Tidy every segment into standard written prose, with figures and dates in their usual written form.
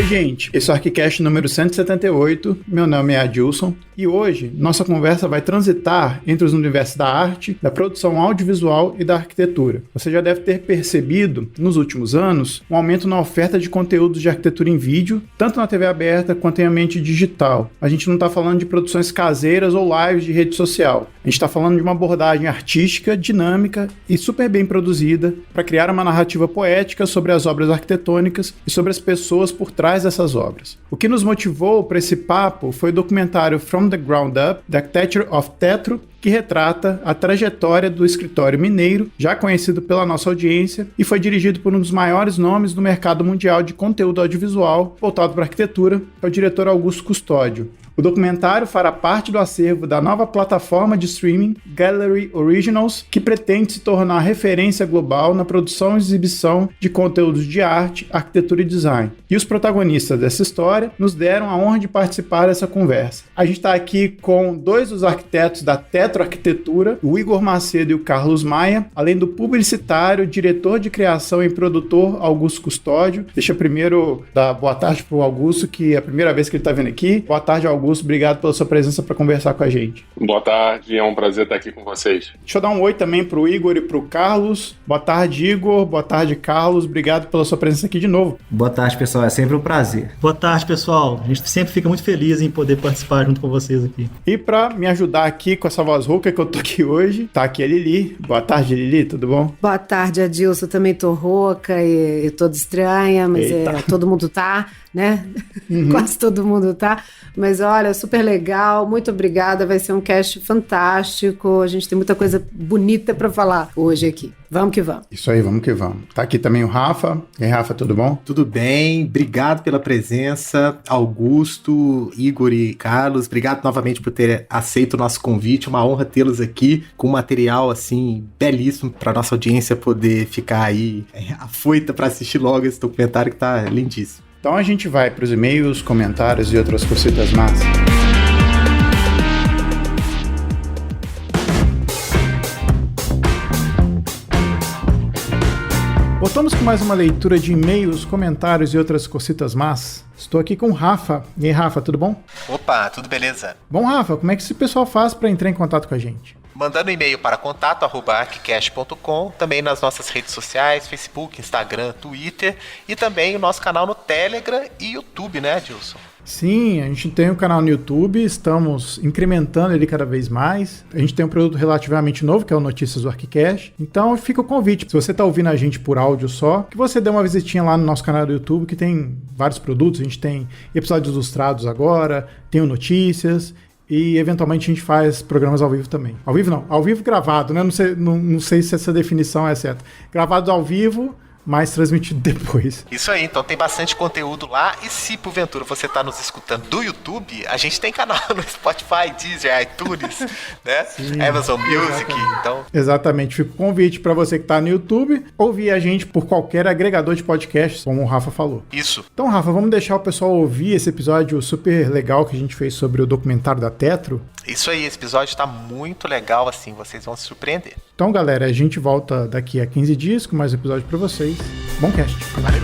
gente, esse é o ArchiCast número 178, meu nome é Adilson e hoje nossa conversa vai transitar entre os universos da arte, da produção audiovisual e da arquitetura. Você já deve ter percebido, nos últimos anos, um aumento na oferta de conteúdos de arquitetura em vídeo, tanto na TV aberta quanto em ambiente digital. A gente não está falando de produções caseiras ou lives de rede social. A gente está falando de uma abordagem artística, dinâmica e super bem produzida para criar uma narrativa poética sobre as obras arquitetônicas e sobre as pessoas por trás dessas obras. O que nos motivou para esse papo foi o documentário From the Ground Up, The Architecture of Tetro, que retrata a trajetória do escritório mineiro, já conhecido pela nossa audiência, e foi dirigido por um dos maiores nomes do mercado mundial de conteúdo audiovisual voltado para a arquitetura, é o diretor Augusto Custódio. O documentário fará parte do acervo da nova plataforma de streaming Gallery Originals, que pretende se tornar referência global na produção e exibição de conteúdos de arte, arquitetura e design. E os protagonistas dessa história nos deram a honra de participar dessa conversa. A gente está aqui com dois dos arquitetos da Tetro Arquitetura, o Igor Macedo e o Carlos Maia, além do publicitário, diretor de criação e produtor Augusto Custódio. Deixa eu primeiro dar boa tarde para o Augusto, que é a primeira vez que ele está vindo aqui. Boa tarde, Augusto. Obrigado pela sua presença para conversar com a gente. Boa tarde, é um prazer estar aqui com vocês. Deixa eu dar um oi também para o Igor e para o Carlos. Boa tarde, Igor. Boa tarde, Carlos. Obrigado pela sua presença aqui de novo. Boa tarde, pessoal. É sempre um prazer. Boa tarde, pessoal. A gente sempre fica muito feliz em poder participar junto com vocês aqui. E para me ajudar aqui com essa voz rouca que eu tô aqui hoje, tá aqui a Lili. Boa tarde, Lili. Tudo bom? Boa tarde, Adilson. Também tô rouca e toda estranha, mas todo mundo tá, né? Uhum. Quase todo mundo tá. Mas olha, super legal, muito obrigada, vai ser um cast fantástico, a gente tem muita coisa bonita para falar hoje aqui. Vamos que vamos. Isso aí, vamos que vamos. Tá aqui também o Rafa. E aí, Rafa, tudo bom? Tudo bem, obrigado pela presença, Augusto, Igor e Carlos, obrigado novamente por ter aceito o nosso convite, uma honra tê-los aqui com um material, assim, belíssimo para nossa audiência poder ficar aí afoita para assistir logo esse documentário que tá lindíssimo. Então a gente vai para os e-mails, comentários e outras cositas massas. Voltamos com mais uma leitura de e-mails, comentários e outras cositas más. Estou aqui com o Rafa. E aí, Rafa, tudo bom? Opa, tudo beleza? Bom, Rafa, como é que esse pessoal faz para entrar em contato com a gente? Mandando e-mail para contato@archicast.com, também nas nossas redes sociais, Facebook, Instagram, Twitter e também o nosso canal no Telegram e YouTube, né, Adilson? Sim, a gente tem um canal no YouTube, estamos incrementando ele cada vez mais. A gente tem um produto relativamente novo, que é o Notícias do ArchiCast. Então fica o convite, se você está ouvindo a gente por áudio só, que você dê uma visitinha lá no nosso canal do YouTube, que tem vários produtos. A gente tem episódios ilustrados agora, tem o Notícias... E, eventualmente, a gente faz programas ao vivo também. Ao vivo não, ao vivo gravado, né? Não sei se essa definição é certa. Gravado ao vivo, mas transmitido depois. Isso aí, então tem bastante conteúdo lá. E se, porventura, você está nos escutando do YouTube, a gente tem canal no Spotify, Deezer, iTunes, né? Sim, Amazon Music, então... Exatamente, fica o convite para você que está no YouTube, ouvir a gente por qualquer agregador de podcasts, como o Rafa falou. Isso. Então, Rafa, vamos deixar o pessoal ouvir esse episódio super legal que a gente fez sobre o documentário da Tetro? Isso aí, esse episódio está muito legal, assim, vocês vão se surpreender. Então, galera, a gente volta daqui a 15 dias com mais um episódio para vocês. Bom cast. Valeu.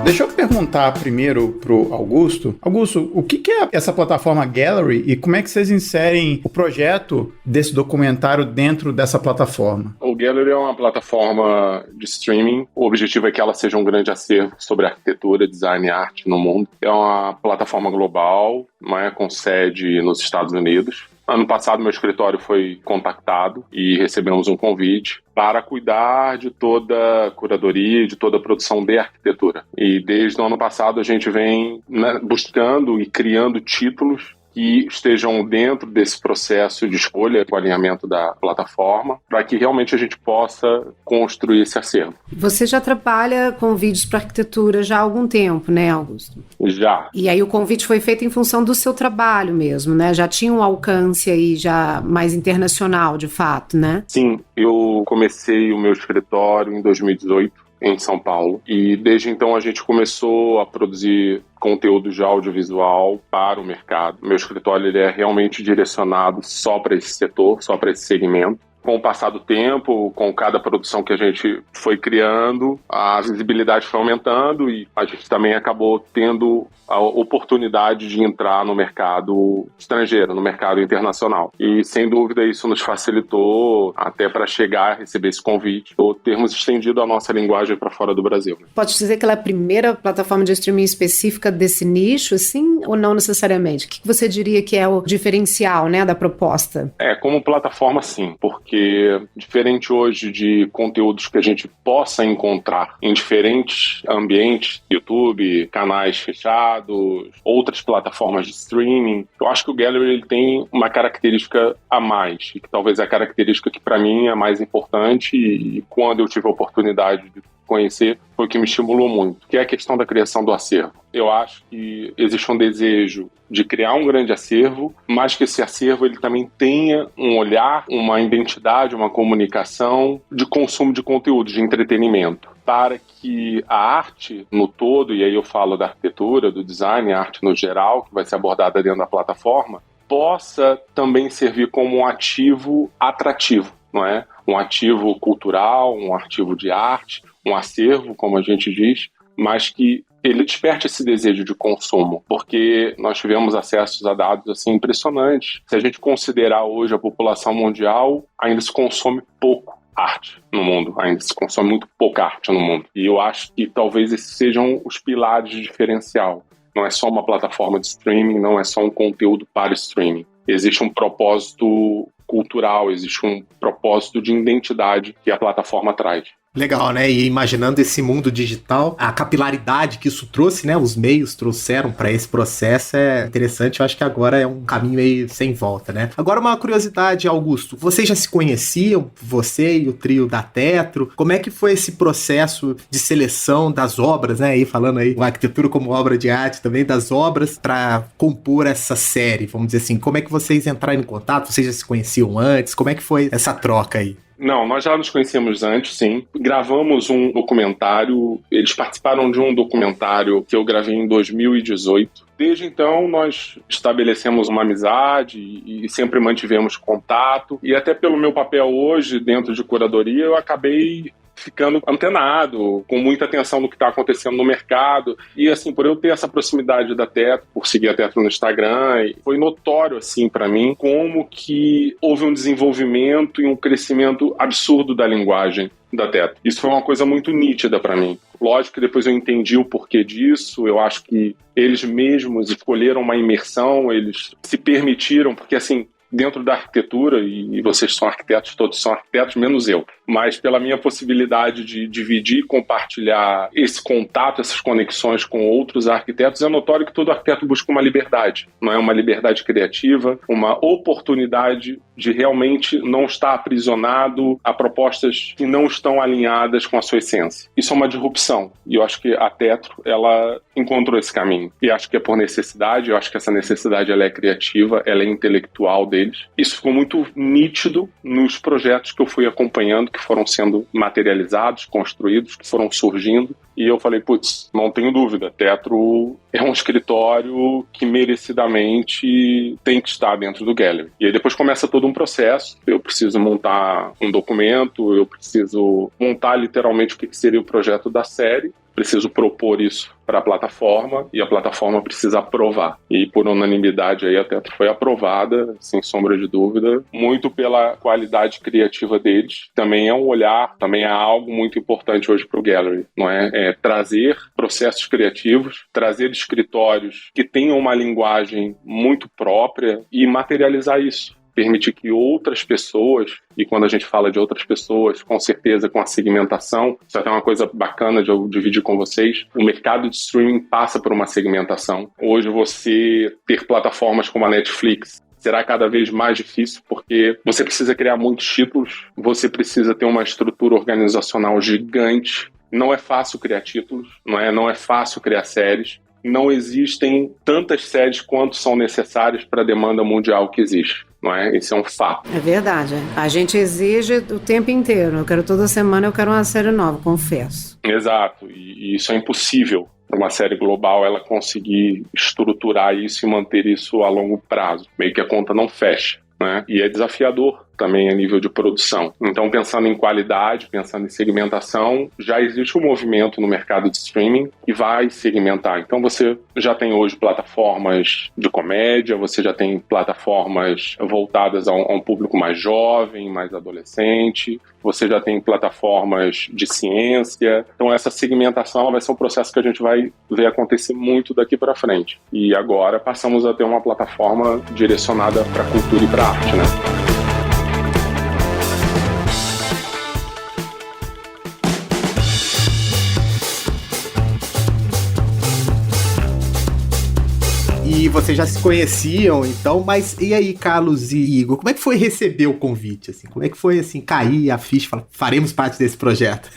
Deixa eu perguntar primeiro pro Augusto. Augusto, o que é essa plataforma Gallery e como é que vocês inserem o projeto desse documentário dentro dessa plataforma? O Gallery é uma plataforma de streaming. O objetivo é que ela seja um grande acervo sobre arquitetura, design e arte no mundo. É uma plataforma global, com sede nos Estados Unidos. Ano passado, meu escritório foi contactado e recebemos um convite para cuidar de toda a curadoria e de toda a produção de arquitetura. E desde o ano passado a gente vem buscando e criando títulos que estejam dentro desse processo de escolha, o alinhamento da plataforma, para que realmente a gente possa construir esse acervo. Você já trabalha com vídeos para arquitetura já há algum tempo, né, Augusto? Já. E aí o convite foi feito em função do seu trabalho mesmo, né? Já tinha um alcance aí já mais internacional, de fato, né? Sim, eu comecei o meu escritório em 2018. em São Paulo. E desde então a gente começou a produzir conteúdo de audiovisual para o mercado. Meu escritório ele é realmente direcionado só para esse setor, só para esse segmento. Com o passar do tempo, com cada produção que a gente foi criando, a visibilidade foi aumentando e a gente também acabou tendo a oportunidade de entrar no mercado estrangeiro, no mercado internacional. E, sem dúvida, isso nos facilitou até para chegar a receber esse convite ou termos estendido a nossa linguagem para fora do Brasil. Pode dizer que ela é a primeira plataforma de streaming específica desse nicho, assim, ou não necessariamente? O que você diria que é o diferencial, né, da proposta? Como plataforma, sim, porque diferente hoje de conteúdos que a gente possa encontrar em diferentes ambientes, YouTube, canais fechados, outras plataformas de streaming, eu acho que o Gallery ele tem uma característica a mais, e que talvez é a característica que para mim é mais importante e quando eu tive a oportunidade de conhecer, foi o que me estimulou muito, que é a questão da criação do acervo. Eu acho que existe um desejo de criar um grande acervo, mas que esse acervo ele também tenha um olhar, uma identidade, uma comunicação de consumo de conteúdo, de entretenimento, para que a arte no todo, e aí eu falo da arquitetura, do design, a arte no geral, que vai ser abordada dentro da plataforma, possa também servir como um ativo atrativo, não é? Um ativo cultural, um ativo de arte, um acervo, como a gente diz, mas que ele desperte esse desejo de consumo, porque nós tivemos acessos a dados assim, impressionantes. Se a gente considerar hoje a população mundial, ainda se consome pouco arte no mundo, ainda se consome muito pouca arte no mundo. E eu acho que talvez esses sejam os pilares de diferencial. Não é só uma plataforma de streaming, não é só um conteúdo para streaming. Existe um propósito cultural, existe um propósito de identidade que a plataforma traz. Legal, né? E imaginando esse mundo digital, a capilaridade que isso trouxe, né? Os meios trouxeram para esse processo é interessante. Eu acho que agora é um caminho meio sem volta, né? Agora uma curiosidade, Augusto. Vocês já se conheciam, você e o trio da Tetro? Como é que foi esse processo de seleção das obras, né? E falando aí, a arquitetura como obra de arte também, das obras para compor essa série, vamos dizer assim. Como é que vocês entraram em contato? Vocês já se conheciam antes? Como é que foi essa troca aí? Não, nós já nos conhecemos antes, sim. Gravamos um documentário, eles participaram de um documentário que eu gravei em 2018. Desde então, nós estabelecemos uma amizade e sempre mantivemos contato. E até pelo meu papel hoje, dentro de curadoria, eu acabei ficando antenado, com muita atenção no que está acontecendo no mercado. E assim, por eu ter essa proximidade da Tetro, por seguir a Tetro no Instagram, foi notório assim para mim como que houve um desenvolvimento e um crescimento absurdo da linguagem da Tetro. Isso foi uma coisa muito nítida para mim. Lógico que depois eu entendi o porquê disso, eu acho que eles mesmos escolheram uma imersão, eles se permitiram, porque assim, dentro da arquitetura, e vocês são arquitetos, todos são arquitetos, menos eu, mas pela minha possibilidade de dividir e compartilhar esse contato, essas conexões com outros arquitetos, é notório que todo arquiteto busca uma liberdade, não é uma liberdade criativa, uma oportunidade de realmente não estar aprisionado a propostas que não estão alinhadas com a sua essência. Isso é uma disrupção, e eu acho que a Tetro, ela encontrou esse caminho, e acho que é por necessidade, eu acho que essa necessidade ela é criativa, ela é intelectual deles. Isso ficou muito nítido nos projetos que eu fui acompanhando, que foram sendo materializados, construídos, que foram surgindo, e eu falei, putz, não tenho dúvida, Tetro é um escritório que merecidamente tem que estar dentro do Gallery. E aí depois começa todo um processo, eu preciso montar um documento, eu preciso montar literalmente o que seria o projeto da série, preciso propor isso para a plataforma e a plataforma precisa aprovar. E por unanimidade aí a Tetro foi aprovada, sem sombra de dúvida, muito pela qualidade criativa deles. Também é um olhar, também é algo muito importante hoje para o Gallery, não é? É trazer processos criativos, trazer escritórios que tenham uma linguagem muito própria e materializar isso. Permitir que outras pessoas, e quando a gente fala de outras pessoas, com certeza com a segmentação, isso é até uma coisa bacana de eu dividir com vocês, o mercado de streaming passa por uma segmentação. Hoje você ter plataformas como a Netflix será cada vez mais difícil, porque você precisa criar muitos títulos, você precisa ter uma estrutura organizacional gigante, não é fácil criar títulos, não é fácil criar séries, não existem tantas séries quanto são necessárias para a demanda mundial que existe. não é? Esse é um fato. É verdade. A gente exige o tempo inteiro. Eu quero toda semana, eu quero uma série nova, confesso. Exato, e isso é impossível para uma série global ela conseguir estruturar isso e manter isso a longo prazo. Meio que a conta não fecha, né? E é desafiador também a nível de produção. Então, pensando em qualidade, pensando em segmentação, já existe um movimento no mercado de streaming que vai segmentar. Então, você já tem hoje plataformas de comédia, você já tem plataformas voltadas a um público mais jovem, mais adolescente, você já tem plataformas de ciência. Então, essa segmentação vai ser um processo que a gente vai ver acontecer muito daqui para frente. E agora passamos a ter uma plataforma direcionada para a cultura e para a arte, né? E vocês já se conheciam, então, mas e aí, Carlos e Igor, como é que foi receber o convite, assim? Como é que foi, assim, cair a ficha e falar, faremos parte desse projeto?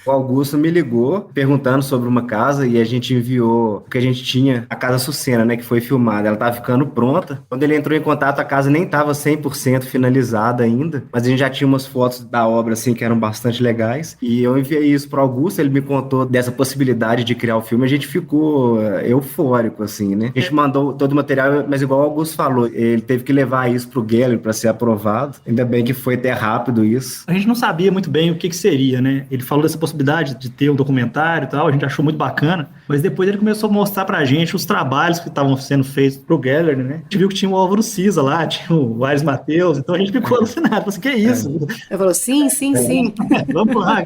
O Augusto me ligou perguntando sobre uma casa e a gente enviou, porque a gente tinha a Casa Sucena, né, que foi filmada, ela tava ficando pronta. Quando ele entrou em contato, a casa nem tava 100% finalizada ainda, mas a gente já tinha umas fotos da obra, assim, que eram bastante legais. E eu enviei isso pro Augusto, ele me contou dessa possibilidade de criar o filme, a gente ficou eufórico, assim, né? A gente mandou todo o material, mas igual o Augusto falou, ele teve que levar isso pro Gallery para ser aprovado. Ainda bem que foi até rápido isso. A gente não sabia muito bem o que seria, né? Ele falou dessa possibilidade de ter um documentário e tal, a gente achou muito bacana, mas depois ele começou a mostrar pra gente os trabalhos que estavam sendo feitos pro Gallery, né? A gente viu que tinha o Álvaro Cisa lá, tinha o Aires Mateus, então a gente ficou alucinado, falou assim, que é isso? Ele falou, sim. Vamos lá.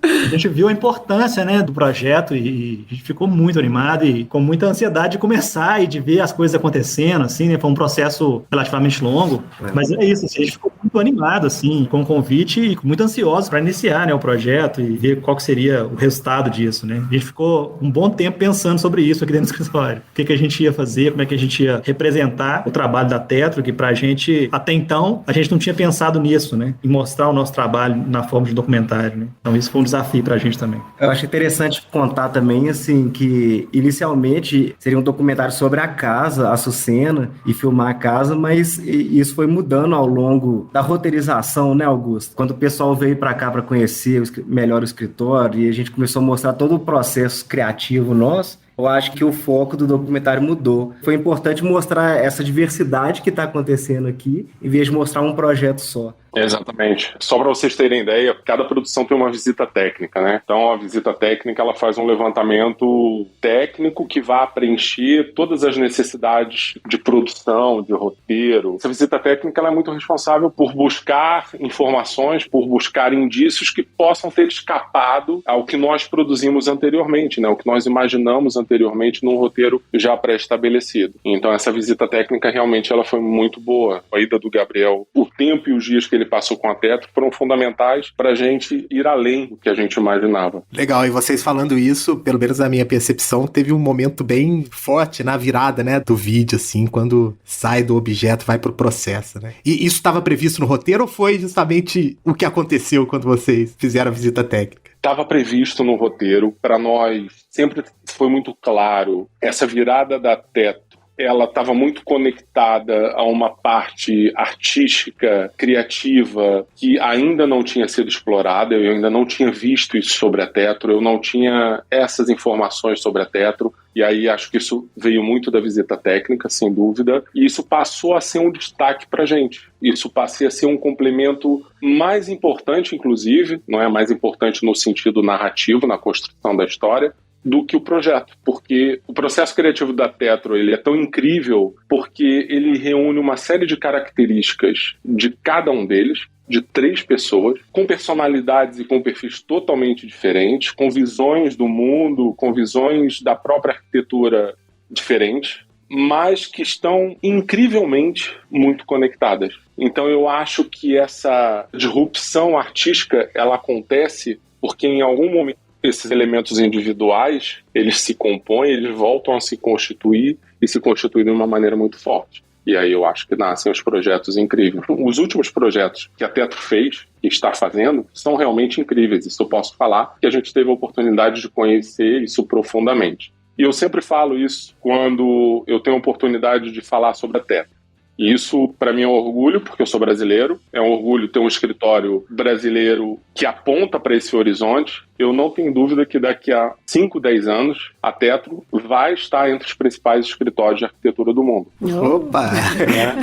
A gente viu a importância, né, do projeto e a gente ficou muito animado e com muita ansiedade de começar e de ver as coisas acontecendo, assim, né? Foi um processo relativamente longo, mas é isso, assim, a gente ficou muito animado, assim, com o convite e muito ansioso para iniciar, né, o projeto e ver qual que seria o resultado disso, né? A gente ficou um bom tempo pensando sobre isso aqui dentro do escritório. O que a gente ia fazer, como é que a gente ia representar o trabalho da Tetro, que pra gente, até então, a gente não tinha pensado nisso, né? Em mostrar o nosso trabalho na forma de documentário, né? Então isso foi um desafio pra gente também. Eu acho interessante contar também, assim, que inicialmente seria um documentário sobre a casa, a Sucena, e filmar a casa, mas isso foi mudando ao longo da roteirização, né, Augusto? Quando o pessoal veio para cá para conhecer melhor o escritório e a gente começou a mostrar todo o processo criativo nosso, eu acho que o foco do documentário mudou. Foi importante mostrar essa diversidade que está acontecendo aqui, em vez de mostrar um projeto só. Exatamente. Só para vocês terem ideia, cada produção tem uma visita técnica, né? Então a visita técnica ela faz um levantamento técnico que vai preencher todas as necessidades de produção, de roteiro. Essa visita técnica ela é muito responsável por buscar informações, por buscar indícios que possam ter escapado ao que nós produzimos anteriormente, né? O que nós imaginamos anteriormente num roteiro já pré-estabelecido. Então essa visita técnica realmente ela foi muito boa. A ida do Gabriel, o tempo e os dias que ele passou com a Tetro foram fundamentais para a gente ir além do que a gente imaginava. Legal, e vocês falando isso, pelo menos na minha percepção, teve um momento bem forte na virada, né, do vídeo, assim, quando sai do objeto, vai pro processo, né? E isso estava previsto no roteiro ou foi justamente o que aconteceu quando vocês fizeram a visita técnica? Estava previsto no roteiro, para nós sempre foi muito claro, essa virada da Tetro, ela estava muito conectada a uma parte artística, criativa, que ainda não tinha sido explorada, eu ainda não tinha visto isso sobre a Tetro, eu não tinha essas informações sobre a Tetro, e aí acho que isso veio muito da visita técnica, sem dúvida, e isso passou a ser um destaque para a gente. Isso passou a ser um complemento mais importante, inclusive, não é mais importante no sentido narrativo, na construção da história, do que o projeto, porque o processo criativo da Tetro ele é tão incrível porque ele reúne uma série de características de cada um deles, de 3 pessoas, com personalidades e com perfis totalmente diferentes, com visões do mundo, com visões da própria arquitetura diferentes, mas que estão incrivelmente muito conectadas. Então eu acho que essa disrupção artística ela acontece porque em algum momento esses elementos individuais, eles se compõem, eles voltam a se constituir e se constituir de uma maneira muito forte. E aí eu acho que nascem os projetos incríveis. Os últimos projetos que a Tetro fez, que está fazendo, são realmente incríveis. Isso eu posso falar, que a gente teve a oportunidade de conhecer isso profundamente. E eu sempre falo isso quando eu tenho a oportunidade de falar sobre a Tetro. E isso, para mim, é um orgulho, porque eu sou brasileiro. É um orgulho ter um escritório brasileiro que aponta para esse horizonte. Eu não tenho dúvida que daqui a 5, 10 anos, a Tetro vai estar entre os principais escritórios de arquitetura do mundo. Opa!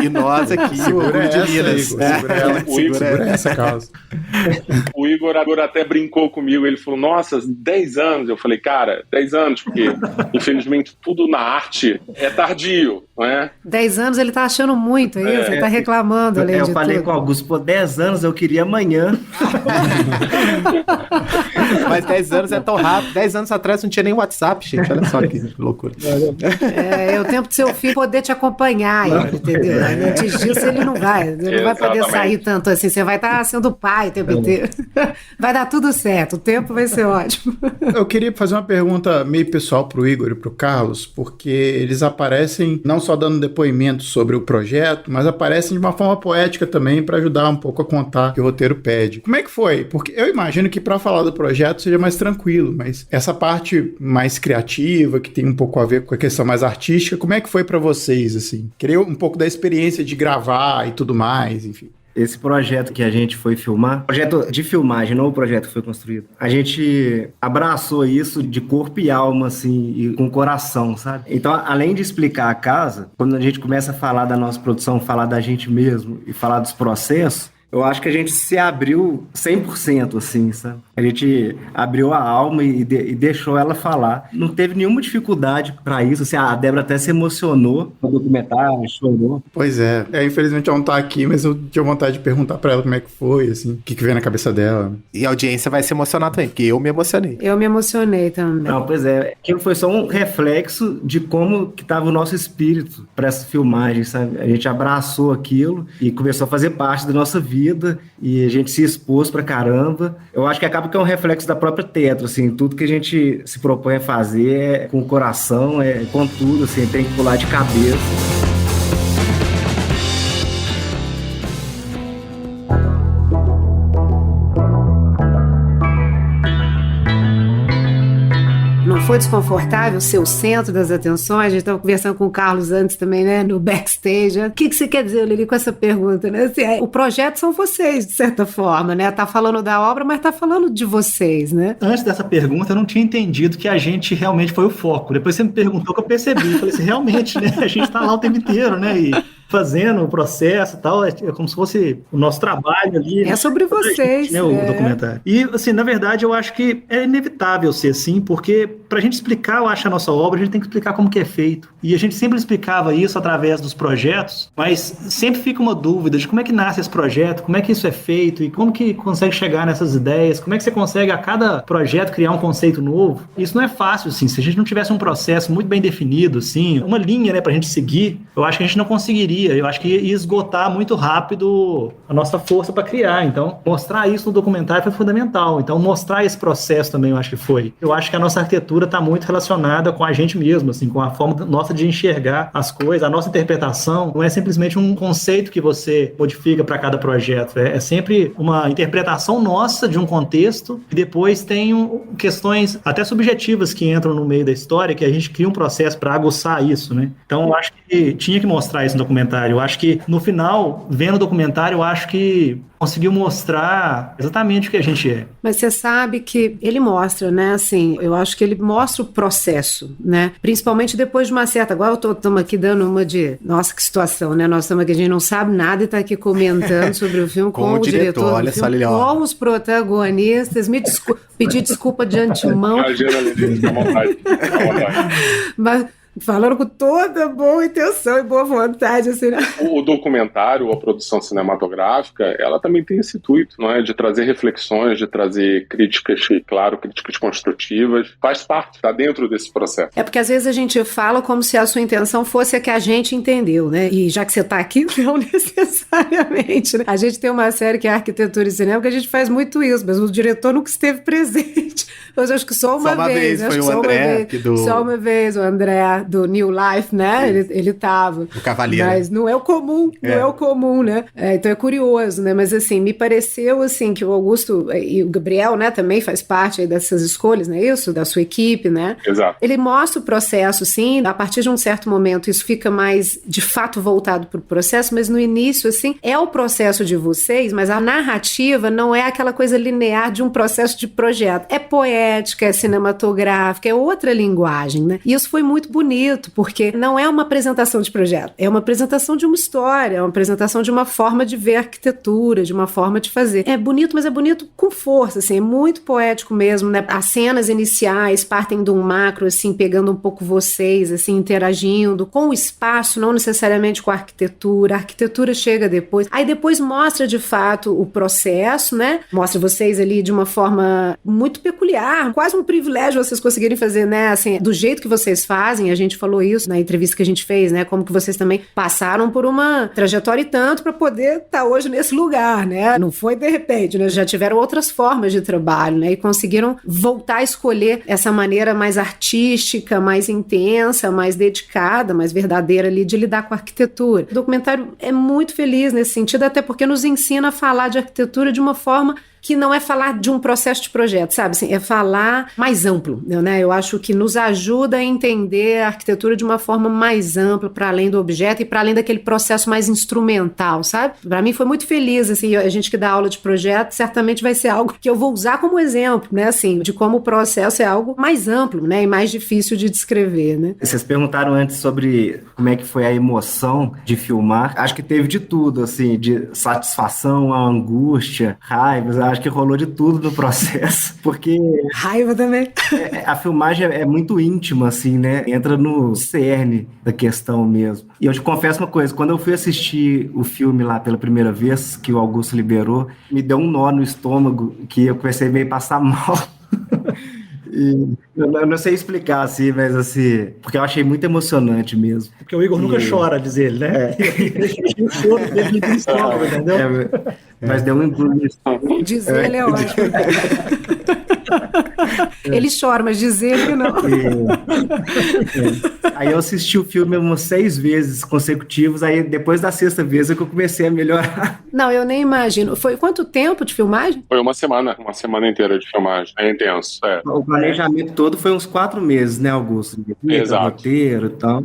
E nós aqui, Segura de essa, Minas. Igor. Segura essa causa. O Igor até brincou comigo, ele falou, nossa, 10 anos. Eu falei, cara, 10 anos, porque infelizmente tudo na arte é tardio, não é? 10 anos ele tá achando muito, é isso? Ele tá reclamando, além de Eu falei tudo. com o Augusto, pô, 10 anos eu queria amanhã. Mas 10 anos é tão rápido. 10 anos atrás não tinha nem WhatsApp, gente. Olha só que loucura. É o tempo do seu filho poder te acompanhar, entendeu? Antes disso ele não vai. Ele não vai poder sair tanto assim. Você vai estar sendo pai o tempo inteiro. Vai dar tudo certo. O tempo vai ser ótimo. Eu queria fazer uma pergunta meio pessoal pro Igor e pro Carlos, porque eles aparecem não só dando depoimentos sobre o projeto, mas aparecem de uma forma poética também para ajudar um pouco a contar o que o roteiro pede. Como é que foi? Porque eu imagino que para falar do projeto seja mais tranquilo, mas essa parte mais criativa, que tem um pouco a ver com a questão mais artística, como é que foi para vocês, assim? Queria um pouco da experiência de gravar e tudo mais, enfim. Esse projeto que a gente foi filmar, projeto de filmagem, não o projeto que foi construído, a gente abraçou isso de corpo e alma, assim, e com coração, sabe? Então, além de explicar a casa, quando a gente começa a falar da nossa produção, falar da gente mesmo e falar dos processos, eu acho que a gente se abriu 100%, assim, sabe? A gente abriu a alma e deixou ela falar. Não teve nenhuma dificuldade para isso, assim, a Débora até se emocionou no documentário, chorou. Pois é. Infelizmente ela não tá aqui, mas eu tinha vontade de perguntar para ela como é que foi, assim, o que veio na cabeça dela. E a audiência vai se emocionar também, porque eu me emocionei. Eu me emocionei também. Não, pois é. Aquilo foi só um reflexo de como que tava o nosso espírito para essa filmagem, sabe? A gente abraçou aquilo e começou a fazer parte da nossa vida e a gente se expôs pra caramba. Eu acho que acaba que é um reflexo da própria Tetro, assim, tudo que a gente se propõe a fazer é com o coração, é com tudo, assim, tem que pular de cabeça. Foi desconfortável ser o centro das atenções? A gente estava conversando com o Carlos antes também, né, no backstage. O que você quer dizer, Lili, com essa pergunta, né? Assim, o projeto são vocês, de certa forma, né? Tá falando da obra, mas tá falando de vocês, né? Antes dessa pergunta, eu não tinha entendido que a gente realmente foi o foco. Depois você me perguntou que eu percebi. Eu falei assim, realmente, né? A gente tá lá o tempo inteiro, né? E fazendo o processo e tal, é como se fosse o nosso trabalho ali. É sobre vocês. Gente, né, o documentário. E, assim, na verdade, eu acho que é inevitável ser assim, porque pra gente explicar, eu acho, a nossa obra, a gente tem que explicar como que é feito. E a gente sempre explicava isso através dos projetos, mas sempre fica uma dúvida de como é que nasce esse projeto, como é que isso é feito e como que consegue chegar nessas ideias, como é que você consegue a cada projeto criar um conceito novo. Isso não é fácil, assim, se a gente não tivesse um processo muito bem definido, assim, uma linha, né, pra gente seguir, eu acho que a gente não conseguiria. Eu acho que ia esgotar muito rápido a nossa força para criar. Então, mostrar isso no documentário foi fundamental. Então, mostrar esse processo também eu acho que foi. Eu acho que a nossa arquitetura está muito relacionada com a gente mesmo, assim, com a forma nossa de enxergar as coisas. A nossa interpretação não é simplesmente um conceito que você modifica para cada projeto. É sempre uma interpretação nossa de um contexto e depois tem questões até subjetivas que entram no meio da história, que a gente cria um processo para aguçar isso, né? Então, eu acho que tinha que mostrar isso no documentário. Eu acho que, no final, vendo o documentário, eu acho que conseguiu mostrar exatamente o que a gente é. Mas você sabe que ele mostra, né, assim, eu acho que ele mostra o processo, né, principalmente depois de uma certa, agora estamos aqui dando uma de, nossa, que situação, né, nós estamos aqui, a gente não sabe nada e está aqui comentando sobre o filme com o diretor olha do filme, com os protagonistas, pedir desculpa de antemão. Mas falando com toda boa intenção e boa vontade, assim, né? O documentário, a produção cinematográfica, ela também tem esse intuito, não é? De trazer reflexões, de trazer críticas, claro, críticas construtivas. Faz parte, está dentro desse processo. É porque às vezes a gente fala como se a sua intenção fosse a que a gente entendeu, né? E já que você está aqui, não necessariamente, né? A gente tem uma série que é Arquitetura e Cinema, que a gente faz muito isso, mas o diretor nunca esteve presente. Eu acho que só uma vez. Foi o André. Só uma vez, o André. do New Life, né? Ele tava. O Cavaleiro. Mas não é o comum, não é o comum, né? Então é curioso, né? Mas assim, me pareceu assim que o Augusto e o Gabriel, né, também faz parte aí dessas escolhas, não é isso? Da sua equipe, né? Exato. Ele mostra o processo, sim, a partir de um certo momento isso fica mais, de fato, voltado para o processo, mas no início, assim, é o processo de vocês, mas a narrativa não é aquela coisa linear de um processo de projeto. É poética, é cinematográfica, é outra linguagem, né? E isso foi muito bonito, porque não é uma apresentação de projeto, é uma apresentação de uma história, é uma apresentação de uma forma de ver arquitetura, de uma forma de fazer. É bonito, mas é bonito com força, assim, é muito poético mesmo, né? As cenas iniciais partem de um macro, assim, pegando um pouco vocês, assim, interagindo com o espaço, não necessariamente com a arquitetura chega depois. Aí depois mostra, de fato, o processo, né? Mostra vocês ali de uma forma muito peculiar, quase um privilégio vocês conseguirem fazer, né? Assim, do jeito que vocês fazem, a gente falou isso na entrevista que a gente fez, né? Como que vocês também passaram por uma trajetória e tanto para poder estar hoje nesse lugar, né? Não foi de repente, né? Já tiveram outras formas de trabalho, né? E conseguiram voltar a escolher essa maneira mais artística, mais intensa, mais dedicada, mais verdadeira ali de lidar com a arquitetura. O documentário é muito feliz nesse sentido, até porque nos ensina a falar de arquitetura de uma forma que não é falar de um processo de projeto, sabe? Assim, é falar mais amplo, né? Eu acho que nos ajuda a entender a arquitetura de uma forma mais ampla, para além do objeto e para além daquele processo mais instrumental, sabe? Para mim foi muito feliz, assim, a gente que dá aula de projeto certamente vai ser algo que eu vou usar como exemplo, né? Assim, de como o processo é algo mais amplo, né? E mais difícil de descrever, né? Vocês perguntaram antes sobre como é que foi a emoção de filmar. Acho que teve de tudo, assim, de satisfação, a angústia, raiva. Acho que rolou de tudo no processo, porque... Raiva também. A filmagem é muito íntima, assim, né? Entra no cerne da questão mesmo. E eu te confesso uma coisa, quando eu fui assistir o filme lá pela primeira vez, que o Augusto liberou, me deu um nó no estômago, que eu comecei meio a passar mal. E eu não sei explicar, assim, mas assim, porque eu achei muito emocionante mesmo. Porque o Igor nunca chora, diz ele, né? O choro dele no estômago, entendeu? Mas deu um embrulho. Dizer ele é ótimo. Ele chora, mas dizer ele não. Aí eu assisti o filme umas 6 vezes consecutivos, aí depois da 6ª vez é que eu comecei a melhorar. Não, eu nem imagino. Foi quanto tempo de filmagem? Foi uma semana inteira de filmagem. É intenso, O planejamento todo foi uns 4 meses, né, Augusto? Exato. Roteiro e tal.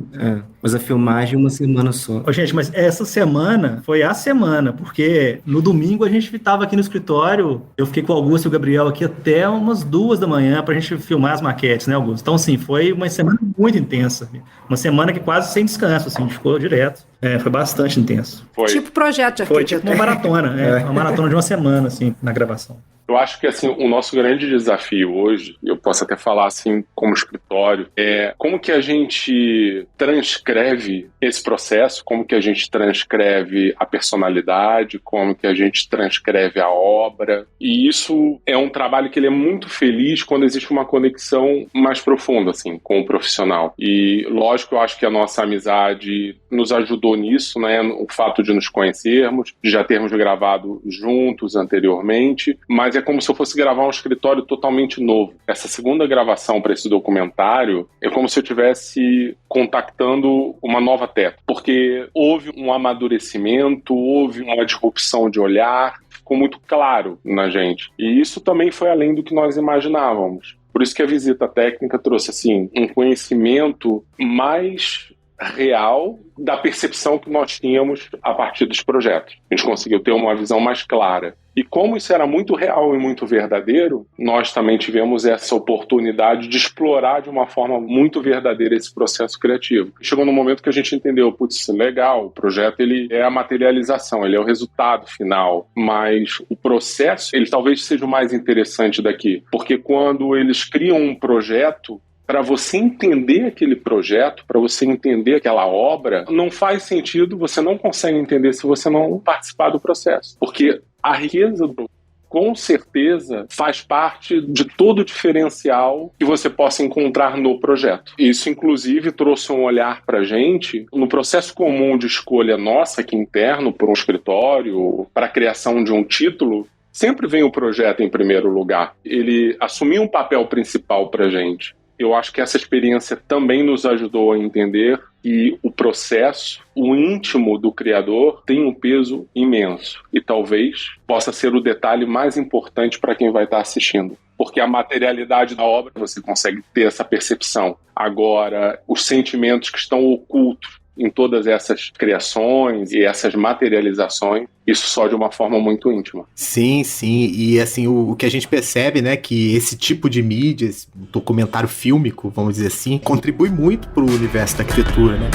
Mas a filmagem uma semana só. Ô, gente, mas essa semana foi a semana, porque no domingo a gente estava aqui no escritório, eu fiquei com o Augusto e o Gabriel aqui até umas 2 da manhã pra gente filmar as maquetes, né, Augusto? Então, assim, foi uma semana muito intensa. Uma semana que quase sem descanso, assim, a gente ficou direto. Foi bastante intenso. Foi. Tipo projeto de Foi arquitetura. tipo uma maratona, uma maratona de uma semana, assim, na gravação. Eu acho que, assim, o nosso grande desafio hoje, eu posso até falar, assim, como escritório, é como que a gente transcreve esse processo, como que a gente transcreve a personalidade, como que a gente transcreve a obra. E isso é um trabalho que ele é muito feliz quando existe uma conexão mais profunda, assim, com o profissional. E, lógico, eu acho que a nossa amizade nos ajudou nisso, né? O fato de nos conhecermos, de já termos gravado juntos anteriormente, mas é como se eu fosse gravar um escritório totalmente novo. Essa segunda gravação para esse documentário é como se eu estivesse contactando uma nova Teto, porque houve um amadurecimento, houve uma disrupção de olhar, ficou muito claro na gente. E isso também foi além do que nós imaginávamos. Por isso que a visita técnica trouxe, assim, um conhecimento mais real da percepção que nós tínhamos a partir dos projetos. A gente conseguiu ter uma visão mais clara. E como isso era muito real e muito verdadeiro, nós também tivemos essa oportunidade de explorar de uma forma muito verdadeira esse processo criativo. Chegou no momento que a gente entendeu, putz, legal, o projeto ele é a materialização, ele é o resultado final, mas o processo, ele talvez seja o mais interessante daqui, porque quando eles criam um projeto, para você entender aquele projeto, para você entender aquela obra, não faz sentido, você não consegue entender se você não participar do processo. Porque a riqueza do com certeza faz parte de todo o diferencial que você possa encontrar no projeto. Isso, inclusive, trouxe um olhar para a gente no processo comum de escolha nossa aqui interno, por um escritório, para a criação de um título. Sempre vem o projeto em primeiro lugar. Ele assumiu um papel principal para a gente. eu acho que essa experiência também nos ajudou a entender que o processo, o íntimo do criador, tem um peso imenso e talvez possa ser o detalhe mais importante para quem vai estar assistindo. Porque a materialidade da obra, você consegue ter essa percepção. Agora, os sentimentos que estão ocultos em todas essas criações e essas materializações, isso só de uma forma muito íntima. Sim, sim, e assim, o que a gente percebe, né, que esse tipo de mídia, esse documentário fílmico, vamos dizer assim, contribui muito para o universo da arquitetura, né?